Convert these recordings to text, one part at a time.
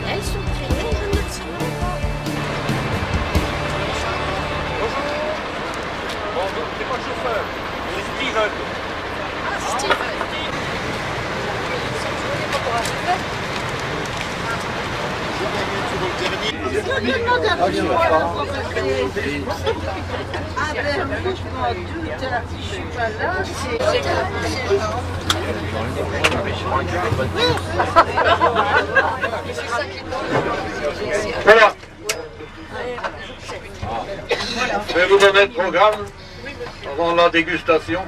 Elles sont très Bonjour, c'est pas le chauffeur, c'est Steven. Ah, Steven. Ah ben moi je m'en doute, je suis pas là, Voilà. Je vais vous donner le programme avant la dégustation.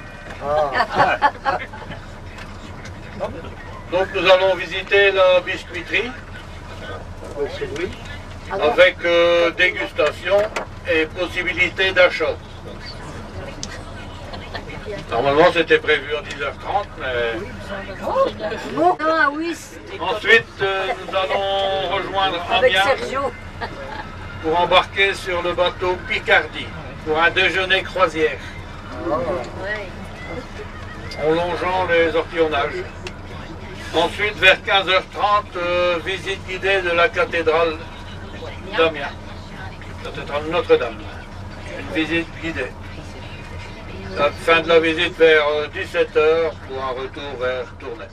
Donc nous allons visiter la biscuiterie avec dégustation et possibilité d'achat. Normalement c'était prévu à 10h30, mais... Ah oui, Ensuite nous allons rejoindre Amiens pour embarquer sur le bateau Picardie pour un déjeuner croisière en longeant les ortillonnages. Ensuite, vers 15h30, visite guidée de la cathédrale d'Amiens, cathédrale Notre-Dame. Une visite guidée. La fin de la visite vers 17h pour un retour vers Tournai.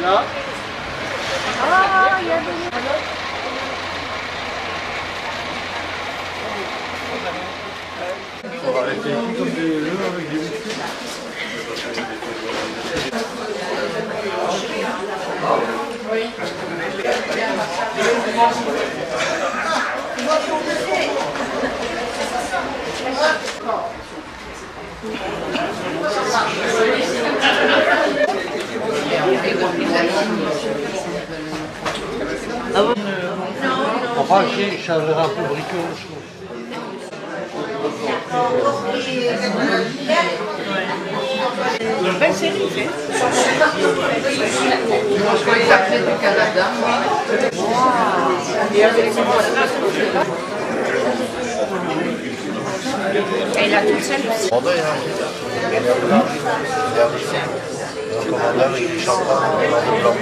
là. Ah, il y a des... On va rester ici comme des œufs avec des biscuits. Enfin, je changerai un peu bricole. Une belle série, c'est. Je vois les athlètes du Canada. Et avec les et la toute seule aussi. Le commandeur, il chante pas dans le blanc.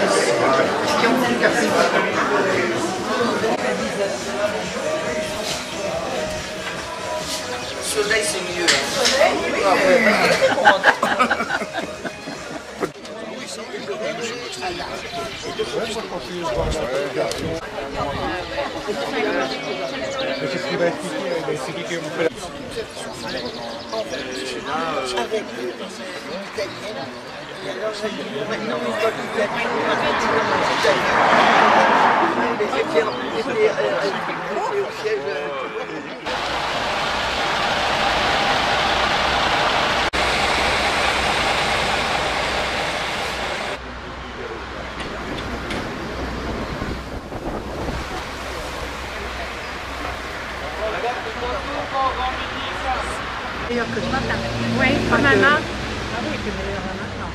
Est-ce qu'ils ont voulu café? Soleil, c'est mieux. Ah ouais, C'est ce qui va expliquer, c'est qui vous fait la... Avec l'italienne. Et alors, maintenant, on voit l'italienne. Il était au siège. Meilleur que ce matin. Oui, quand même. Ah oui, c'est meilleur maintenant.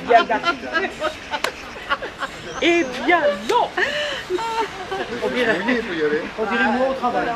bien Eh bien non. On dirait moi au travail.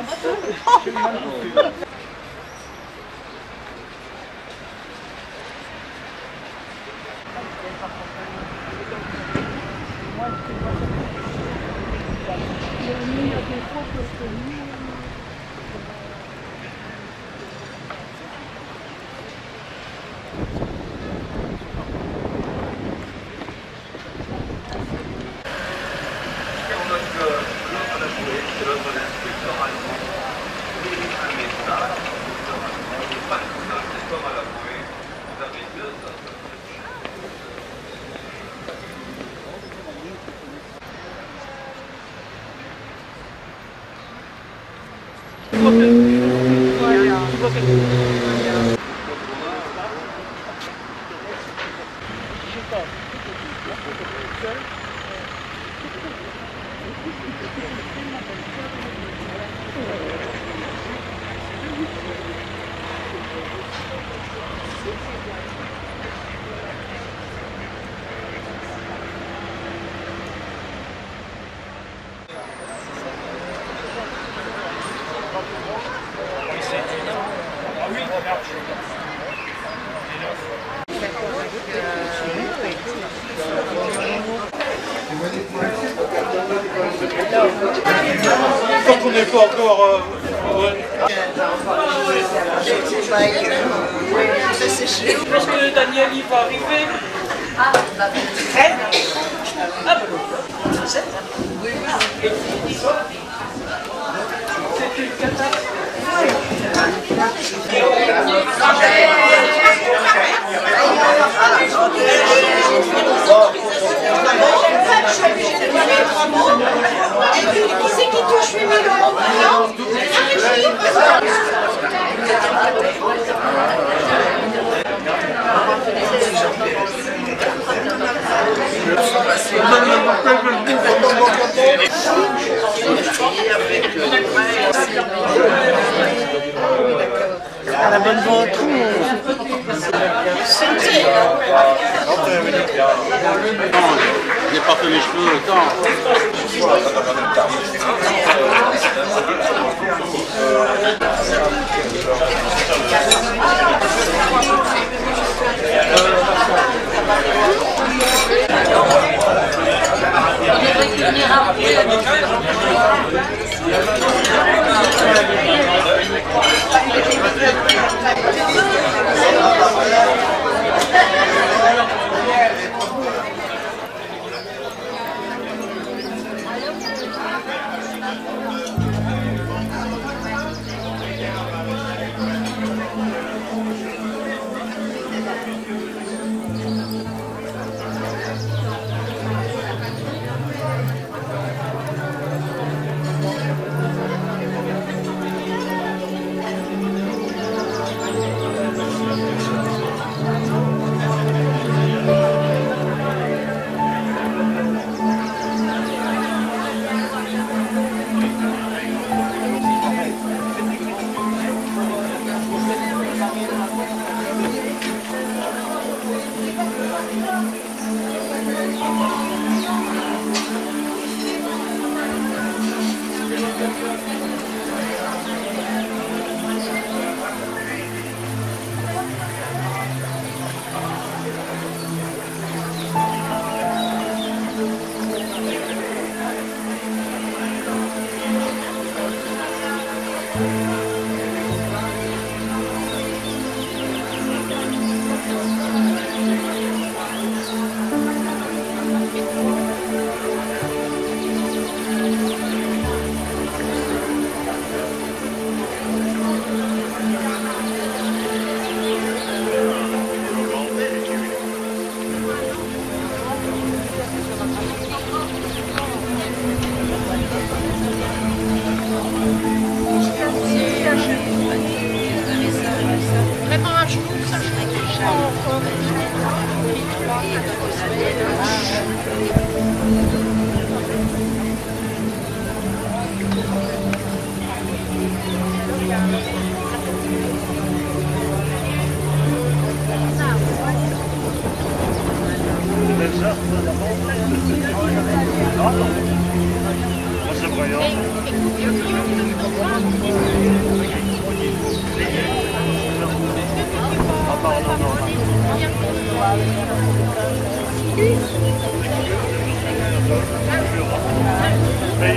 Tant qu'on n'est pas encore... Parce que Daniel il va arriver. Ah, bah, Ah bon. C'est une catastrophe. Qui c'est qui touche 8 000 euros par an? À la bonne ventre. J'ai pas fait les cheveux autant. Pays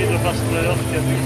de pasteur qui a vu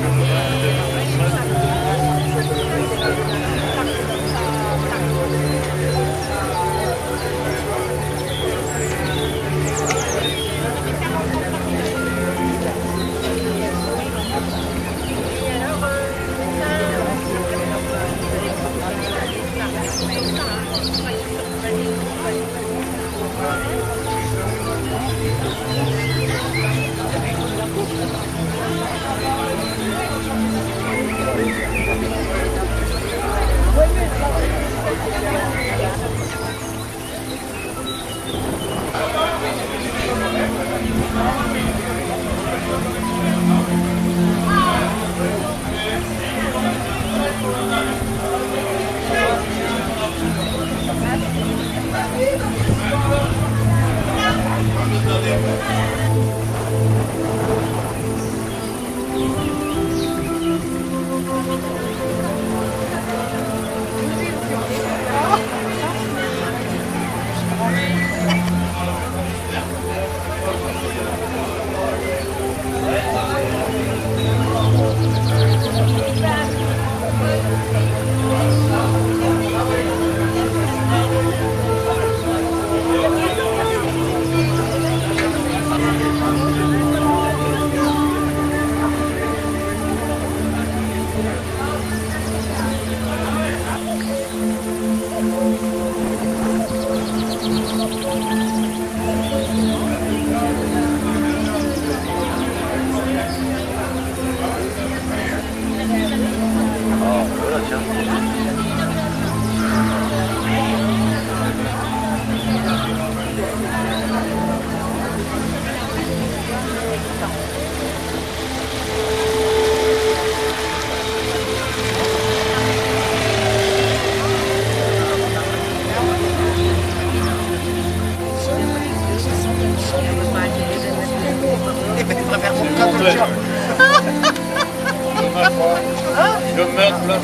Le meurtre là.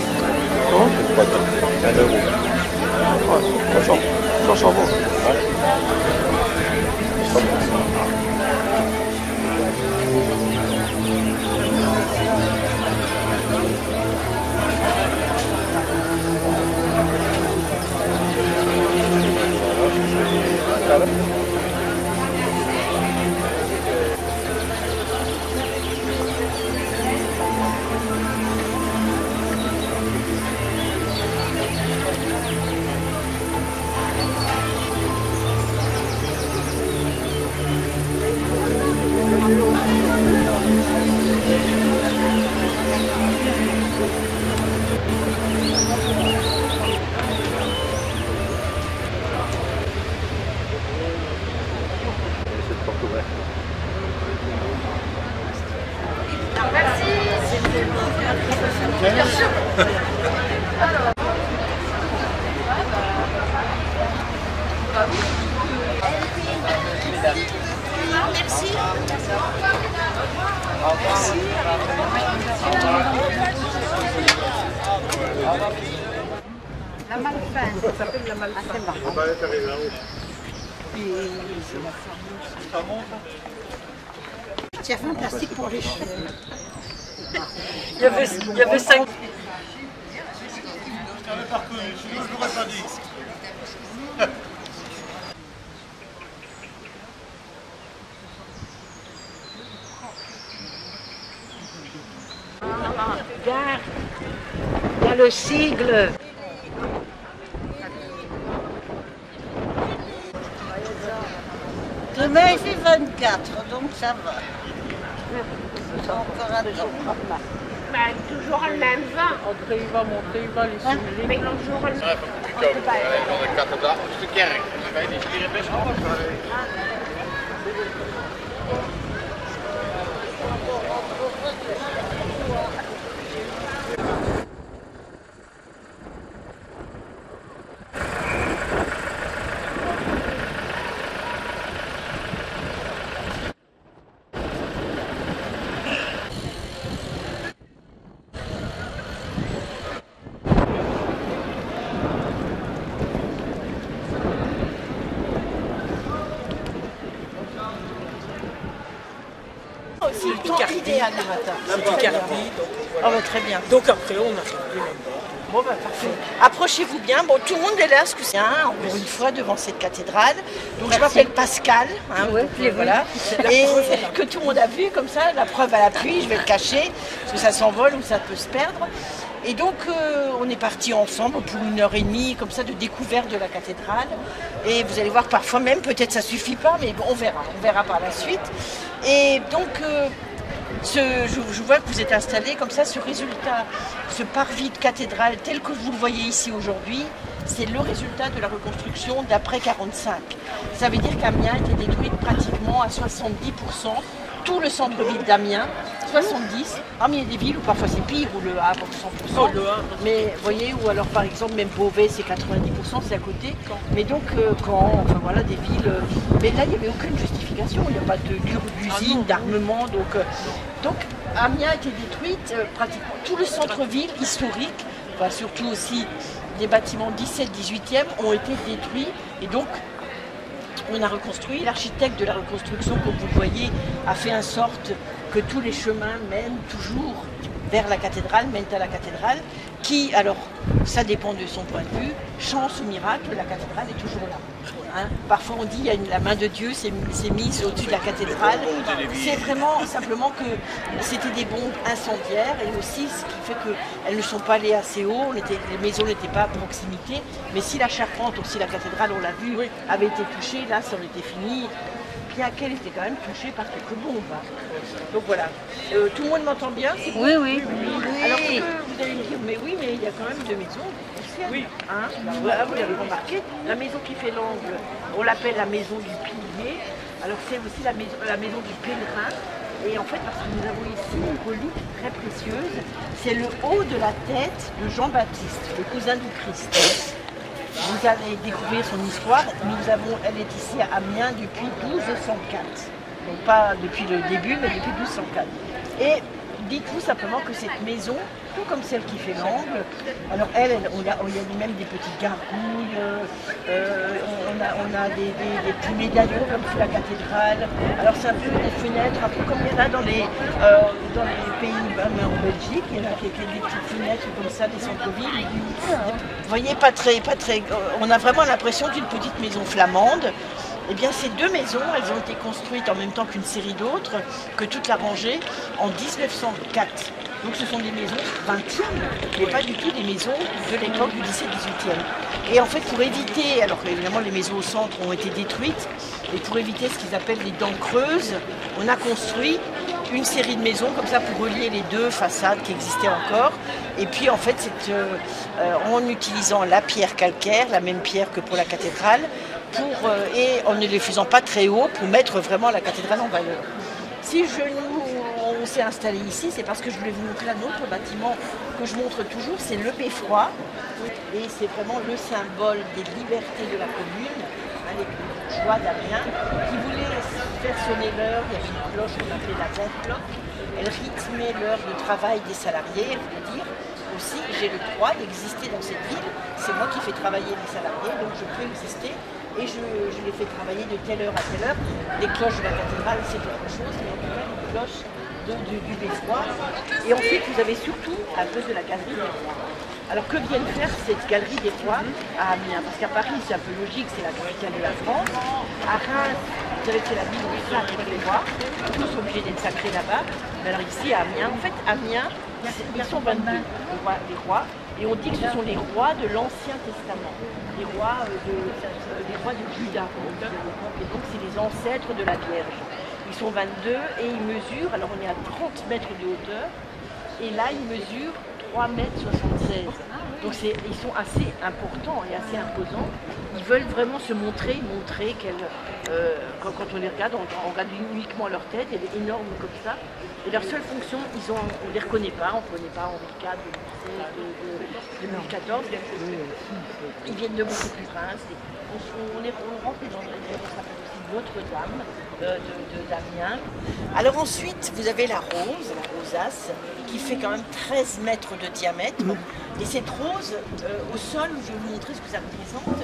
Non, c'est pas tant. 1 euro. Ouais, 300. 300 bon. La malfaine. Ça s'appelle la malfaine. Tiens, un plastique pour les cheveux. Il y avait 5. Regarde, il y a le sigle. Demain il fait 24, donc ça va. C'est encore un temps. Toujours le même vin. André, il va monter, il va les simuler. Mais toujours le même Ja, even goed komen. Van de kathedraal of de kerk. Dan ga je niet hier in best alles. c'est le temps idéal le matin. C'est Picardie. Ah bah, très bien. Donc après, on arrive. Bon bah parfait. Approchez-vous bien. Bon, tout le monde est là ce coup-ci, encore une fois devant cette cathédrale. Donc je m'appelle Pascal, voilà. Et que tout le monde a vu comme ça, la preuve à l'appui, je vais le cacher, parce que ça s'envole ou ça peut se perdre. Et donc on est partis ensemble pour 1h30 comme ça de découverte de la cathédrale. Et vous allez voir parfois même, peut-être ça suffit pas, mais bon, on verra par la suite. Et donc je vois que vous êtes installés comme ça, ce résultat, ce parvis de cathédrale tel que vous le voyez ici aujourd'hui, c'est le résultat de la reconstruction d'après 45. Ça veut dire qu'Amiens a été détruite pratiquement à 70%, tout le centre-ville d'Amiens, 70. Ah, mais il y a des villes où parfois c'est pire, où le Havre 100%. Mais vous voyez, ou alors par exemple même Beauvais c'est 90%, c'est à côté. Mais donc Caen, enfin voilà des villes. Mais là il n'y avait aucune justification, il n'y a pas d'usine, d'armement. Donc Amiens a été détruite, pratiquement tout le centre-ville historique, enfin, surtout aussi des bâtiments 17, 18e ont été détruits. Et donc on a reconstruit, l'architecte de la reconstruction, comme vous le voyez, a fait en sorte que tous les chemins mènent toujours vers la cathédrale, mènent à la cathédrale, qui, alors, ça dépend de son point de vue, chance ou miracle, la cathédrale est toujours là. Parfois on dit que la main de Dieu s'est mise au-dessus de la cathédrale. C'est vraiment simplement que c'était des bombes incendiaires et aussi ce qui fait qu'elles ne sont pas allées assez haut, les maisons n'étaient pas à proximité, mais si la charpente ou si la cathédrale, on l'a vu, avait été touchée, là ça aurait été fini. Bien qu'elle était quand même touchée par quelques bombes. Donc voilà. Tout le monde m'entend bien? Oui, oui. Alors vous allez me dire, mais oui, mais il y a quand même deux maisons. Oui. Voilà, vous l'avez remarqué, la maison qui fait l'angle, on l'appelle la maison du pilier. Alors c'est aussi la maison du pèlerin. Et en fait, parce que nous avons ici une relique très précieuse, c'est le haut de la tête de Jean-Baptiste, le cousin du Christ. Vous allez découvrir son histoire. Elle est ici à Amiens depuis 1204. Donc pas depuis le début, mais depuis 1204. Et dites-vous simplement que cette maison, tout comme celle qui fait l'angle, alors il y a même des petites gargouilles, on a des petits médaillons comme sur la cathédrale. Alors c'est un peu des fenêtres, un peu comme il y en a dans les pays, en Belgique, il y en a des petites fenêtres comme ça, des centres-villes. Vous voyez, pas très, on a vraiment l'impression d'une petite maison flamande. Eh bien, ces deux maisons, elles ont été construites en même temps qu'une série d'autres, que toute la rangée, en 1904. Donc ce sont des maisons 20e, mais pas du tout des maisons de l'époque du 17-18e. Et en fait, pour éviter, alors évidemment les maisons au centre ont été détruites, et pour éviter ce qu'ils appellent les dents creuses, on a construit une série de maisons comme ça pour relier les deux façades qui existaient encore. Et puis en fait, c'est en utilisant la pierre calcaire, la même pierre que pour la cathédrale, et en ne les faisant pas très haut pour mettre vraiment la cathédrale en valeur. Si on s'est installé ici, c'est parce que je voulais vous montrer un autre bâtiment que je montre toujours, c'est le Beffroi. Et c'est vraiment le symbole des libertés de la commune, les bourgeois d'Amiens, qui voulaient faire sonner l'heure. Il y avait une cloche qu'on appelait la vente cloche. Elle rythmait l'heure de travail des salariés, je veux dire. Aussi, j'ai le droit d'exister dans cette ville. C'est moi qui fais travailler les salariés, donc je peux exister. Et je les fais travailler de telle heure à telle heure. Les cloches de la cathédrale, c'est autre chose, mais en tout cas, les cloches du Beffroi. Et ensuite, vous avez surtout un peu de la galerie des rois. Alors, que viennent faire cette galerie des rois à Amiens? Parce qu'à Paris, c'est un peu logique, c'est la capitale de la France. À Reims, vous savez que c'est la ville où sacrent les rois. Tous sont obligés d'être sacrés là-bas. Mais alors ici, à Amiens, en fait, Amiens, ils sont 22, les rois. Et on dit que ce sont les rois de l'Ancien Testament, les rois de Juda. Et donc c'est les ancêtres de la Vierge. Ils sont 22 et ils mesurent, alors on est à 30 mètres de hauteur, et là ils mesurent 3,76 mètres. Donc ils sont assez importants et assez imposants. Ils veulent vraiment se montrer quand on les regarde, on regarde uniquement leur tête, elle est énorme comme ça. Et leur seule fonction, on ne les reconnaît pas, on ne connaît pas Henri IV, de Louis XIV. Ils viennent de beaucoup plus princes. On rentre dans Notre-Dame d'Amiens. Alors ensuite, vous avez la rosace, qui fait quand même 13 mètres de diamètre. Et cette rose, au sol, je vais vous montrer ce que ça représente.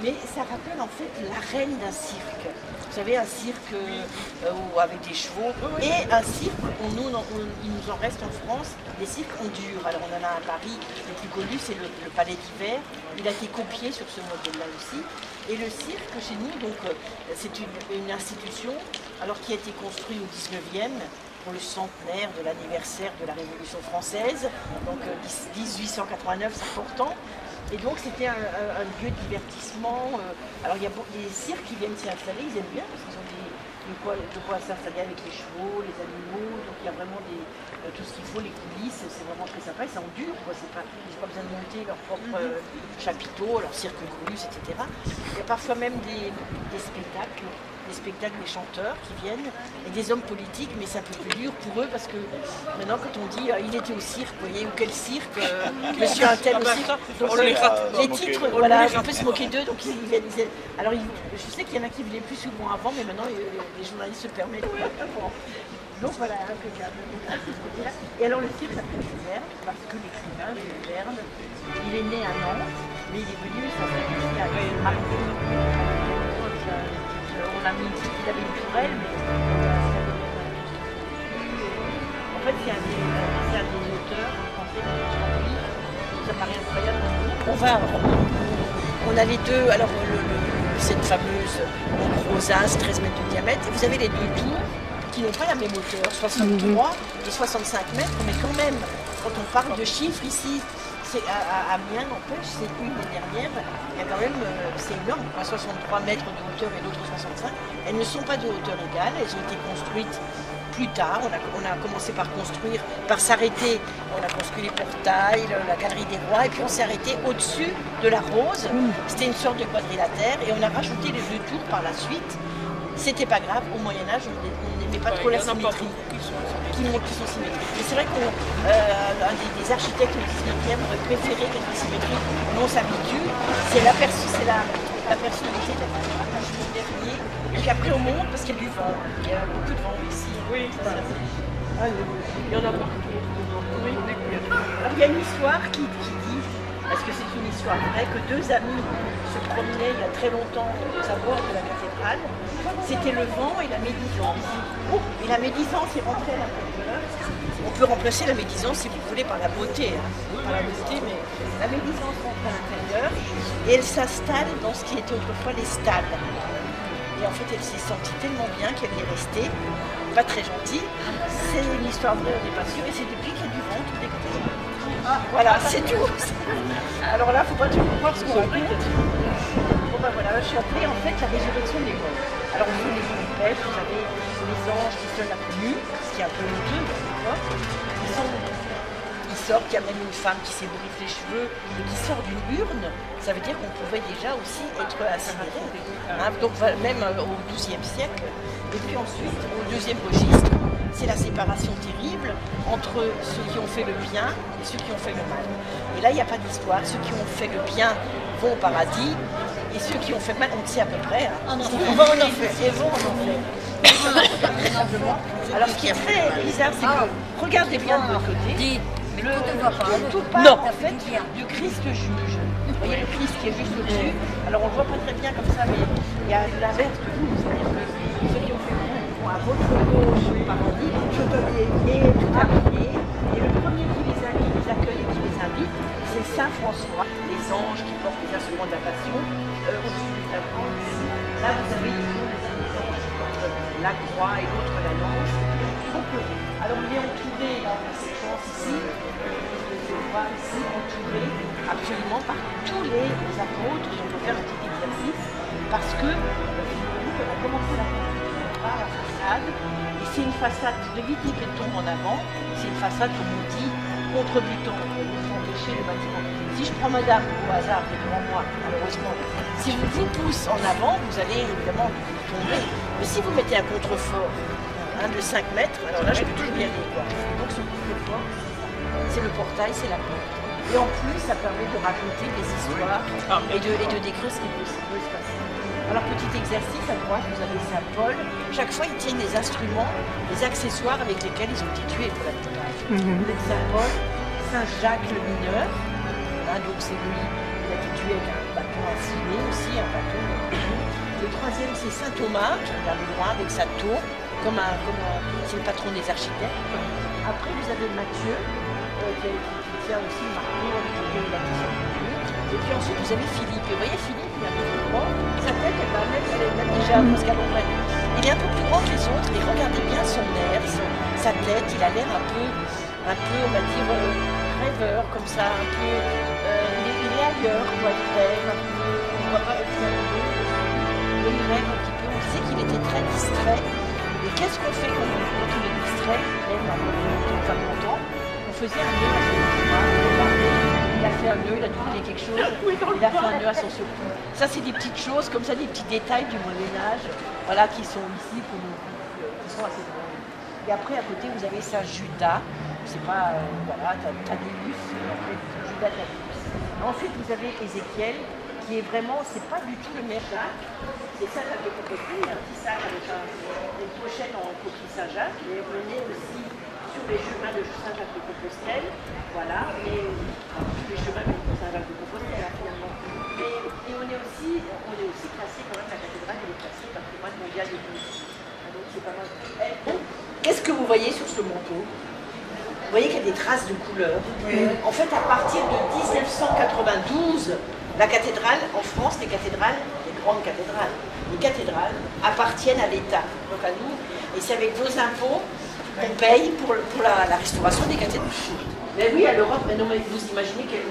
Mais ça rappelle en fait l'arène d'un cirque. Vous savez, un cirque avec des chevaux et un cirque, il nous en reste en France, des cirques en dur. Alors on en a à Paris, le plus connu c'est le Palais d'Hiver, il a été copié sur ce modèle-là aussi. Et le cirque chez nous, donc c'est une institution alors, qui a été construite au 19e pour le centenaire de l'anniversaire de la Révolution française, donc 1889, c'est important. Et donc c'était un lieu de divertissement. Alors il y a des cirques qui viennent s'y installer, ils aiment bien parce qu'ils ont de quoi s'installer avec les chevaux, les animaux. Donc il y a vraiment tout ce qu'il faut, les coulisses, c'est vraiment très sympa. Et c'est en dur, quoi. Ils n'ont pas besoin de monter leur propre chapiteau, leur cirque Grulus, etc. Il y a parfois même des spectacles. Des spectacles, des chanteurs qui viennent et des hommes politiques, mais c'est un peu plus dur pour eux parce que maintenant quand on dit il était au cirque, vous voyez, ou quel cirque, monsieur un tel au cirque, donc les titres, voilà, on peut se moquer d'eux, donc ils viennent. Alors je sais qu'il y en a qui venaient plus souvent avant, mais maintenant les journalistes se permettent. Donc voilà, impeccable. Et alors le cirque s'appelle Jules Verne parce que l'écrivain Jules Verne, il est né à Nantes, mais il est venu s'installer ici à Marseille. On a mis une petite, il avait une tourelle, mais en fait c'est un des auteurs français qui ça paraît incroyable. On a les deux, alors cette fameuse rosace 13 mètres de diamètre, et vous avez les deux tours qui n'ont pas la même hauteur, 63 et 65 mètres, mais quand même, quand on parle de chiffres ici, à Amiens, n'empêche, c'est une des dernières, il y a quand même, c'est énorme, 63 mètres de hauteur et l'autre 65. Elles ne sont pas de hauteur égale, elles ont été construites plus tard. On a commencé par construire, par s'arrêter, on a construit les portails, la galerie des rois, et puis on s'est arrêté au-dessus de la rose. C'était une sorte de quadrilatère, et on a rajouté les deux tours par la suite. C'était pas grave, au Moyen-Âge, on n'aimait pas trop la symétrie. Qui sont symétriques. Mais c'est vrai qu'un des architectes du 19e aurait préféré qu'elle soit symétrique. Mais on s'habitue, c'est la personnalité du dernier. Et puis après on monte parce qu'il y a du vent. Il y a beaucoup de vent ici. Oui, il y en a partout. Oui. Alors il y a une histoire qui dit, parce que c'est une histoire vraie, que deux amis se promenaient il y a très longtemps aux abords de la cathédrale. C'était le vent et la médisance. Et la médisance est rentrée à l'intérieur. On peut remplacer la médisance si vous voulez par la beauté. Par la beauté, mais la médisance rentre à l'intérieur et elle s'installe dans ce qui était autrefois les stalles. Et en fait, elle s'est sentie tellement bien qu'elle y est restée. Pas très gentille. C'est une histoire vraie, on n'est pas sûr. Et c'est depuis qu'il y a du vent, tout découvre. Voilà, c'est tout. Alors là, il ne faut pas tout voir ce qu'on raconte. Bon ben voilà, je suis appelée en fait la résurrection des morts. Alors vous, les pêches, vous avez les anges qui sont la plus nus, ce qui est un peu honteux, d'accord. Ils sortent, il y a même une femme qui s'ébouriffe les cheveux et qui sort d'une urne. Ça veut dire qu'on pouvait déjà aussi être incinéré. Donc même au XIIe siècle. Et puis ensuite, au deuxième registre, c'est la séparation terrible entre ceux qui ont fait le bien et ceux qui ont fait le mal. Et là, il n'y a pas d'histoire. Ceux qui ont fait le bien vont au paradis et ceux qui ont fait le mal, on le sait à peu près. On va en enfer. Et vont en enfer. Alors ce qui est très bizarre, c'est que, regardez bien de l'autre côté, tout part en fait du Christ juge. Vous voyez le Christ qui est juste au-dessus. Alors on ne le voit pas très bien comme ça, mais il y a l'inverse de vous, c'est-à-dire que ceux qui ont fait le bien vont à votre gauche au paradis, et tout habillé. Et le premier qui les accueille et qui les invite, c'est Saint François, les anges qui portent les instruments de la Passion, au-dessus du tableau. Là vous avez les anges qui portent la croix et l'autre la lance. Donc, alors on est entouré dans cette chance ici, on va ici entouré absolument par tous les apôtres. On peut faire un petit exercice parce que on a commencé la par la façade et c'est une façade pour éviter qu'elle tombe en avant. C'est une façade comme on dit contre-butant pour empêcher le bâtiment. Si je prends madame au hasard qui est devant moi, malheureusement, si je vous pousse en avant, vous allez évidemment tomber. Mais si vous mettez un contrefort de 5 mètres, alors là je peux toujours y aller. Donc ce contrefort, c'est le portail, c'est la porte. Et en plus, ça permet de raconter des histoires et de décrire ce qui peut se passer. Alors petit exercice, à droite, vous avez Saint Paul. Chaque fois, ils tiennent des instruments, des accessoires avec lesquels ils ont été tués pour la plupart. Vous avez Saint Paul, Saint Jacques le mineur, donc c'est lui qui a été tué avec un pour un ciné aussi, un bateau. Le troisième, c'est Saint Thomas, qui regarde droit avec sa tour, c'est le patron des architectes. Après, vous avez Matthieu, qui tient aussi le marteau avec lequel il a été sorti. Et puis ensuite, vous avez Philippe. Et vous voyez, Philippe, il est un peu plus grand. Sa tête, elle va mettre déjà parce qu'à l'ombre. Il est un peu plus grand que les autres. Et regardez bien son air, sa tête. Il a l'air un peu, on va dire, rêveur, comme ça, un peu. Il est ailleurs, quoi. Il rêve un peu. On voit pas mais il rêve un petit peu. On sait qu'il était très distrait. Et qu'est-ce qu'on fait quand il est distrait? Enfin, longtemps. On faisait un nœud à son il a fait un nœud, il a deviné quelque chose, il a fait un nœud à son surtout. Ça, c'est des petites choses, comme ça, des petits détails du Moyen-Âge, voilà, qui sont ici, qui sont assez drôles. Et après, à côté, vous avez Saint Judas, c'est pas, voilà, Thaddeus, Judas Thaddeus. Ensuite, vous avez Ézéchiel, qui est vraiment, c'est pas du tout le miracle, c'est Saint Jacques de Compostelle, il y a un petit sac avec une pochette en coquille Saint-Jacques, il est mené aussi sur les chemins de Saint-Jacques de Compostelle, voilà, et tous les chemins de Saint-Jacques de Compostelle, finalement. Et on est aussi classé, quand même, la cathédrale, elle est classée patrimoine mondial de l'UNESCO. Donc c'est pas mal. Qu'est-ce que vous voyez sur ce manteau? Vous voyez qu'il y a des traces de couleur. En fait, à partir de 1992, la cathédrale, en France, les cathédrales, les grandes cathédrales, les cathédrales appartiennent à l'État, donc à nous, et c'est avec vos impôts qu'on paye pour la restauration des cathédrales. Mais oui, à l'Europe, mais non, mais vous imaginez qu'une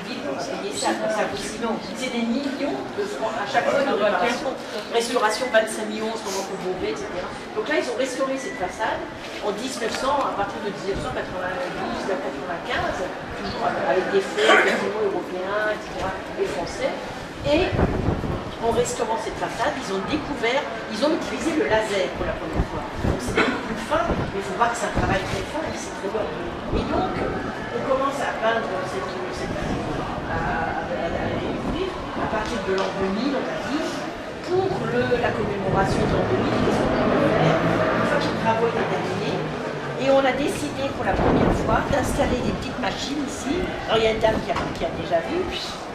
ville, c'est impossible. C'est des millions de francs à chaque fois de restauration. Restauration, 25 millions en ce moment pour Beauvais, etc. Donc là, ils ont restauré cette façade en 1900, à partir de 1992 à 1995, toujours avec des fonds européens, etc., et français. Et en restaurant cette façade, ils ont utilisé le laser pour la première fois. Donc c'est beaucoup plus fin, mais il faut voir que c'est un travail très fin et c'est très bon. Et donc, on commence à peindre cette à partir de l'an 2000, on a dit, pour la commémoration de l'an 2000, qu'est-ce qu'on peut faire une fois que les travaux étaient terminés. Et on a décidé pour la première fois d'installer des petites machines ici. Alors il y a une dame qui a déjà vu.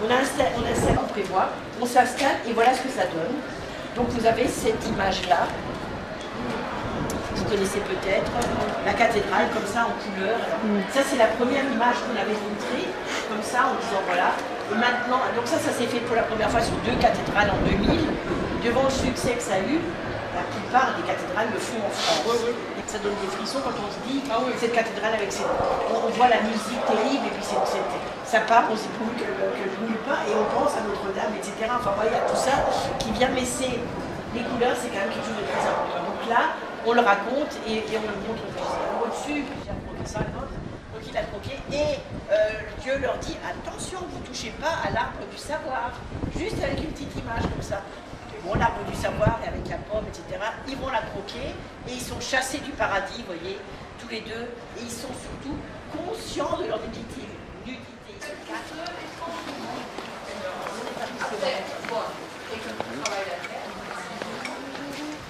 On installe, on prévoit, on s'installe et voilà ce que ça donne. Donc vous avez cette image-là. Vous connaissez peut-être la cathédrale comme ça en couleur. Ça c'est la première image qu'on avait montrée, comme ça en disant voilà. Et maintenant, donc ça s'est fait pour la première fois sur 2 cathédrales en 2000. Devant le succès que ça a eu, la plupart des cathédrales le font en France. Et ça donne des frissons quand on se dit cette cathédrale avec ses... On voit la musique terrible et puis ça part, on ne sait plus que nulle part et on pense à Notre-Dame, etc. Enfin, voilà, il y a tout ça qui vient, mais les couleurs, c'est quand même quelque chose de très important. Donc là, on le raconte et on le montre au-dessus. J'ai raconté ça, donc il a croqué et Dieu leur dit attention, vous ne touchez pas à l'arbre du savoir, juste avec une petite image comme ça. Bon, l'arbre du savoir et avec la pomme, etc., ils vont la croquer et ils sont chassés du paradis, vous voyez, tous les deux, et ils sont surtout conscients de leur nudité. Ils se cachent.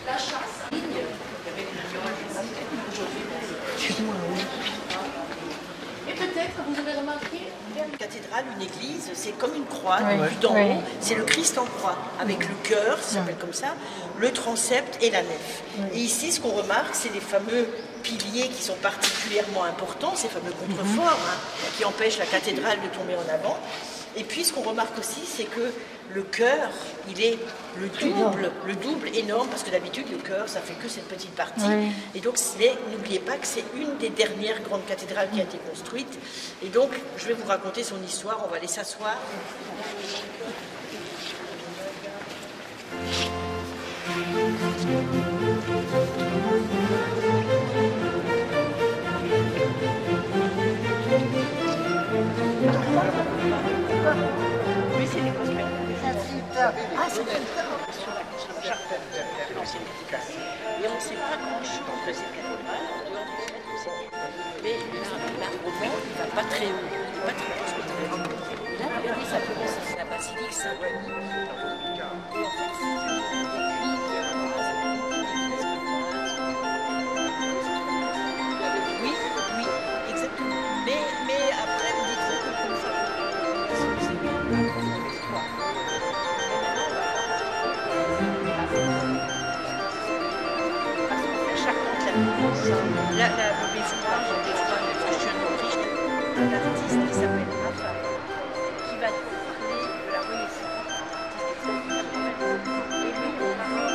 La chasse. Et peut-être, vous avez remarqué, une cathédrale, une église, c'est comme une croix, vue d'en haut, c'est le Christ en croix, avec le cœur, ça s'appelle comme ça, le transept et la nef. Et ici, ce qu'on remarque, c'est les fameux piliers qui sont particulièrement importants, ces fameux contreforts, qui empêchent la cathédrale de tomber en avant. Et puis, ce qu'on remarque aussi, c'est que le chœur, il est le double énorme, parce que d'habitude, le chœur, ça fait que cette petite partie. Et donc, n'oubliez pas que c'est une des dernières grandes cathédrales qui a été construite. Et donc, je vais vous raconter son histoire, on va aller s'asseoir. Oui, c'est les cosmètes. Ah, c'est sur la charte de l'ancienne cathédrale. Et on ne sait pas grand-chose de cette cathédrale, en dehors du fait que c'était... Mais l'arbre vent, il ne va pas très haut. Il ne va pas très haut. Là, regardez, ça commence, c'est la basilique Saint-Denis. Et en fait, oui, exactement. Mais après, vous dites que comme ça, un artiste qui s'appelle Raphaël, qui va nous parler de la Renaissance, et lui, on va voir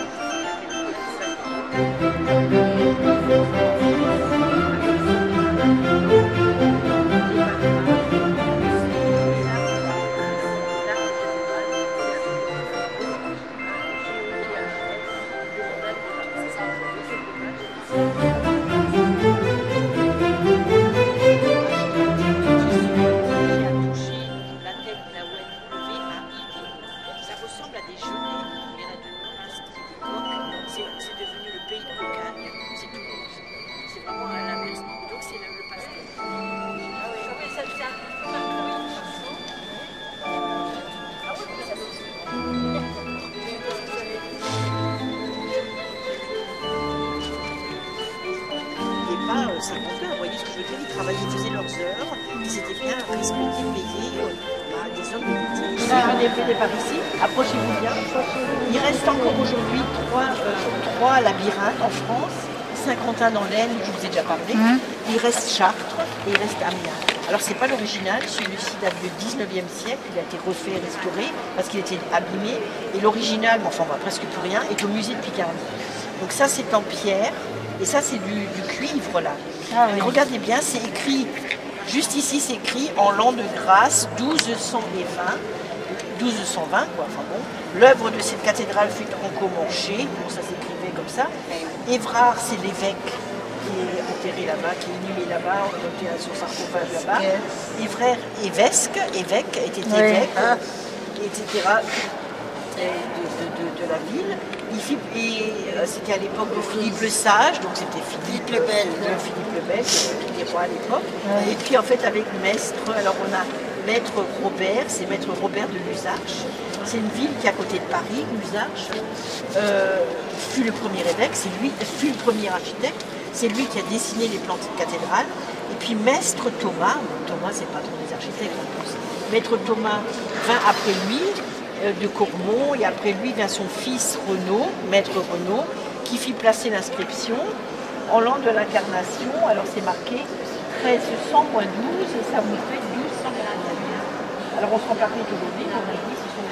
Saint-Quentin, vous voyez ce que je veux dire, ils travaillaient, ils faisaient leurs heures, ils étaient bien respectés, payés, des hommes de métier. Venez par ici, approchez-vous bien. Il reste encore aujourd'hui trois labyrinthes en France, Saint-Quentin dans l'Aisne, je vous ai déjà parlé, il reste Chartres et il reste Amiens. Alors c'est pas l'original, celui-ci date du 19e siècle, il a été refait, restauré, parce qu'il était abîmé, et l'original, enfin on voit presque plus rien, est au musée de Picardie. Donc ça c'est en pierre, et ça c'est du cuivre là. Ah, oui. Regardez bien, c'est écrit, juste ici c'est écrit en l'an de grâce 1220 quoi, enfin bon. L'œuvre de cette cathédrale fut tronco-manchée, bon ça s'écrivait comme ça. Évrard c'est l'évêque qui est enterré là-bas, qui est inhumé là-bas, on a noté son sarcophage là-bas. Évêque était évêque, etc. De la ville. C'était à l'époque de Philippe le Sage, donc c'était Philippe le Bel qui était roi à l'époque. Et puis en fait avec Maistre, alors on a Maître Robert, c'est Maître Robert de Luzarches. C'est une ville qui est à côté de Paris, Luzarches. Fut le premier évêque, c'est lui, fut le premier architecte, c'est lui qui a dessiné les plans de cette cathédrale. Et puis Maistre Thomas c'est pas trop des architectes en plus. Maître Thomas vint après lui, de Courmont, et après lui vient son fils Renaud, Maître Renaud, qui fit placer l'inscription en l'an de l'incarnation. Alors c'est marqué 1300-12 et ça vous fait 1281. Alors on se rend pas compte aujourd'hui, comme on dit, ce sont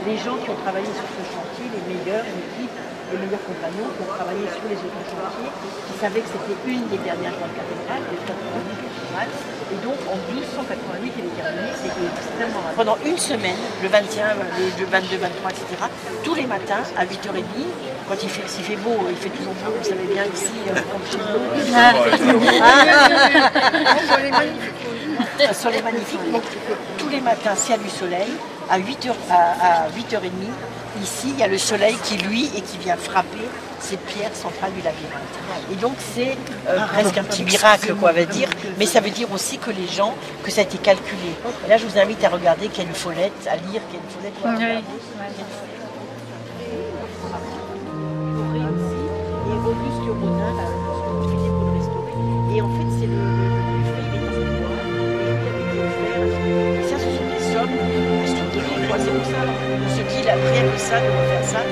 les gens qui ont travaillé sur ce chantier, les meilleurs, l'équipe, les meilleurs compagnons qui ont travaillé sur les autres chantiers, qui savaient que c'était une des dernières grandes cathédrales, les 88 cathédrales, et donc en 1288 il est terminé, c'était extrêmement rapide. Pendant une semaine, le 21, le 22, 23, etc., tous les matins à 8h30, quand s'il fait beau, il fait toujours beau, vous savez bien ici, comme chez nous. Un soleil magnifique, donc tous les matins, s'il y a du soleil, à 8h30, ici, il y a le soleil qui luit et qui vient frapper ces pierres centrales du labyrinthe. Et donc c'est presque un petit miracle, quoi, on va dire, mais ça veut dire aussi que les gens, que ça a été calculé. Et là, je vous invite à regarder qu'il y a une follette, à lire qu'il y a une follette. Oui. Et Auguste Rodin, là, pour le restaurer. Et en fait, c'est le buffet, il est dans cette boîte, et ça, ce sont des sommes, c'est pour ça, on se dit, après ça, de refaire ça, et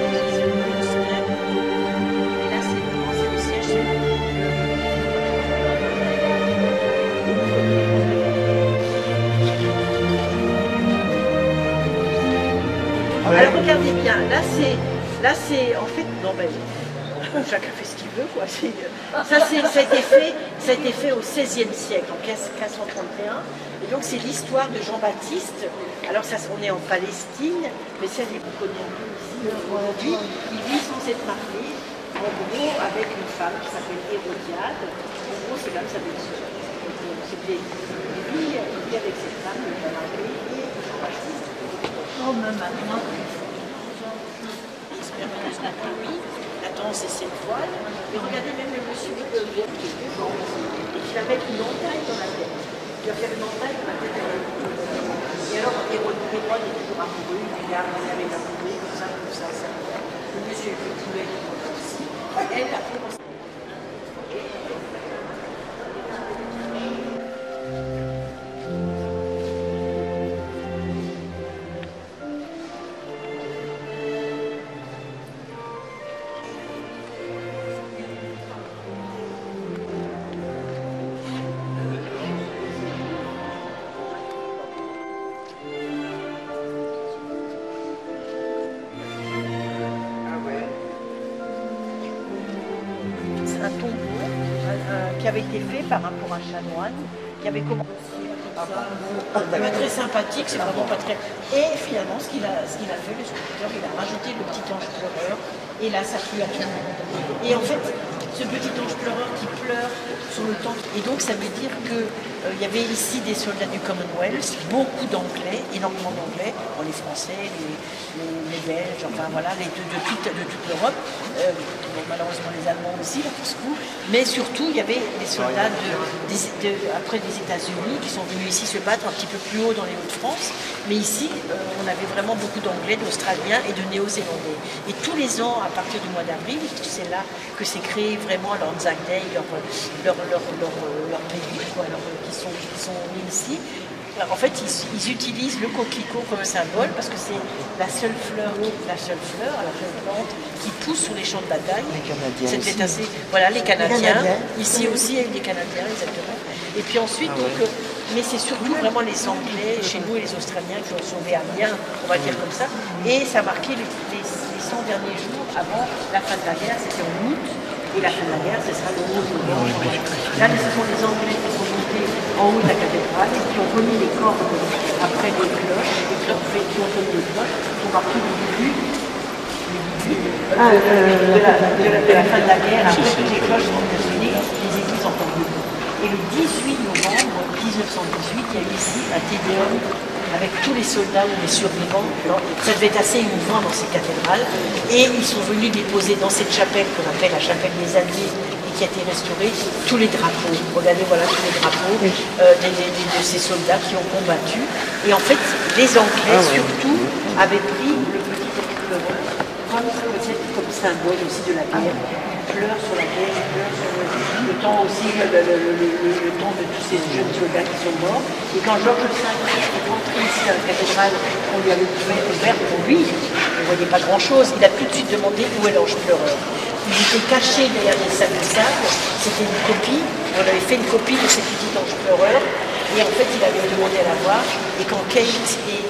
là, c'est le siège. Alors, regardez bien, là, c'est, en fait, non, ben, chacun fait ce qu'il veut, quoi. Ça a été fait au XVIe siècle, en 1531. Et donc c'est l'histoire de Jean-Baptiste. Alors ça, on est en Palestine, mais celle que vous connaissez un peu ici aujourd'hui. Il vit sans être marié, en gros, avec une femme qui s'appelle Hérodiade. En gros, c'est comme ça de il vit avec cette femme, il est marié, et Jean-Baptiste. Oh, même maintenant. Attends, c'est cette voile. Mais regardez même le monsieur qui est devant, et qui va mettre une entaille dans la tête. Il va faire une entaille dans la tête de la tête. Et alors, Hérode est toujours amoureux, il regarde avec amoureux, comme ça. Le monsieur est petit, aussi. Elle, après, qui avait été fait pour un chanoine qui avait commencé. Pas très sympathique, c'est vraiment pas très. Et finalement, ce qu'il a fait, le sculpteur, il a rajouté le petit ange pleureur, et là, ça plut à tout le monde. Et en fait, ce petit ange pleureur qui pleure sur le temple, et donc ça veut dire que il y avait ici des soldats du Commonwealth, beaucoup d'anglais, énormément d'anglais, les Français, les Belges, enfin voilà, de toute l'Europe, malheureusement les Allemands aussi, là, pour ce coup, mais surtout il y avait des soldats après des États-Unis qui sont venus ici se battre un petit peu plus haut dans les Hauts-de-France, mais ici on avait vraiment beaucoup d'anglais, d'Australiens et de Néo-Zélandais. Et tous les ans, à partir du mois d'avril, c'est là que s'est créé vraiment l'Anzac Day, leur pays, quoi, qui sont nés ici. En fait, ils utilisent le coquelicot comme symbole parce que c'est la seule fleur, la seule plante qui pousse sur les champs de bataille. C'était assez. Voilà, les Canadiens. Ici aussi, il y a eu des Canadiens, exactement. Et puis ensuite, mais c'est surtout vraiment les Anglais, chez nous et les Australiens qui ont sauvé Amiens, on va dire comme ça. Et ça marquait les 100 derniers jours avant la fin de la guerre, c'était en août. Et la fin de la guerre, ce sera le 11 novembre. Là, ce sont les Anglais qui sont montés en haut de la cathédrale et qui ont remis les cordes après les cloches, qui ont remis les cloches pour marquer le début de la fin de la guerre. Après que les cloches sont sonnées, les églises ont entendu. Et le 18 novembre 1918, il y a eu ici un Tédéum avec tous les soldats ou les survivants. Ça devait être assez émouvant dans ces cathédrales. Et ils sont venus déposer dans cette chapelle qu'on appelle la chapelle des Alliés et qui a été restaurée, tous les drapeaux. Regardez, voilà tous les drapeaux de ces soldats qui ont combattu. Et en fait, les Anglais surtout avaient pris le petit pleureur comme symbole aussi de la guerre. Ils pleurent sur la guerre, ils pleurent sur le temps aussi, le temps de tous ces jeunes soldats qui sont morts. Et quand Georges V est rentré ici à la cathédrale, on lui avait ouvert pour lui, il ne voyait pas grand-chose. Il a tout de suite demandé où est l'ange pleureur. Il était caché derrière des sacs de sable, c'était une copie, on avait fait une copie de ce petit ange pleureur. Et en fait, il avait demandé à la voir. Et quand Kate et